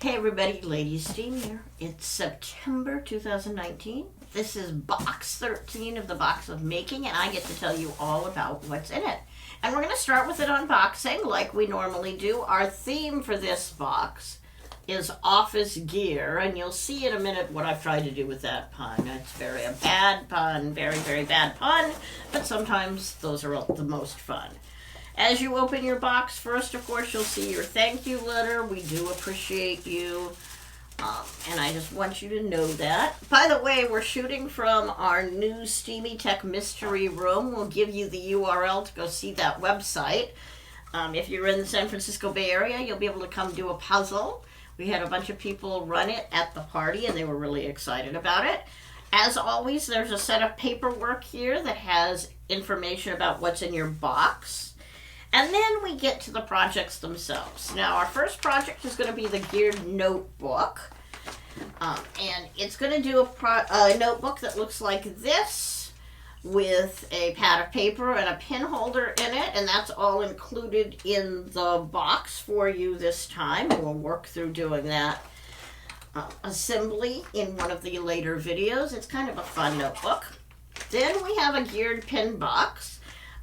Hey everybody, Lady Steam here. It's September 2019. This is box 13 of the Box of Making, and I get to tell you all about what's in it. And we're going to start with an unboxing like we normally do. Our theme for this box is office gear, and you'll see in a minute what I've tried to do with that pun. It's a bad pun, very bad pun, but sometimes those are the most fun. As you open your box, first, of course, you'll see your thank you letter. We do appreciate you, and I just want you to know that. By the way, we're shooting from our new Steamy Tech Mystery Room. We'll give you the URL to go see that website. If you're in the San Francisco Bay Area, you'll be able to come do a puzzle. We had a bunch of people run it at the party, and they were really excited about it. As always, there's a set of paperwork here that has information about what's in your box. And then we get to the projects themselves. Now, our first project is going to be the Geared Notebook. And it's going to do a notebook that looks like this with a pad of paper and a pin holder in it. And that's all included in the box for you this time. We'll work through doing that assembly in one of the later videos. It's kind of a fun notebook. Then we have a geared pin box.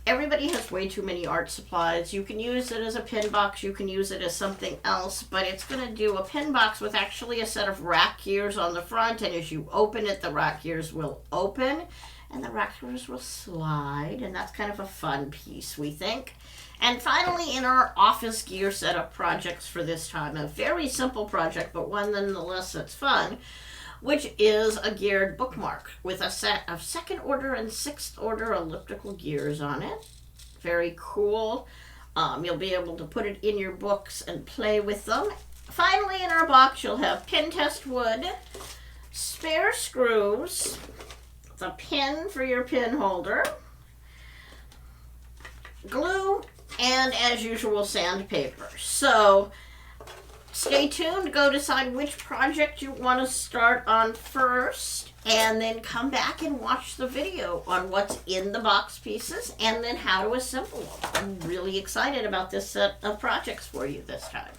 Everybody has way too many art supplies. You can use it as a pin box, you can use it as something else, but it's going to do a pin box with actually a set of rack gears on the front, and as you open it, the rack gears will open, and the rack gears will slide, and that's kind of a fun piece, we think. And finally, in our office gear setup projects for this time, a very simple project, but one nonetheless that's fun, which is a geared bookmark with a set of second order and sixth order elliptical gears on it. Very cool. You'll be able to put it in your books and play with them. Finally, in our box, you'll have pin test wood, spare screws, the pin for your pin holder, glue, and as usual, sandpaper. So stay tuned, go decide which project you want to start on first, and then come back and watch the video on what's in the box pieces and then how to assemble them. I'm really excited about this set of projects for you this time.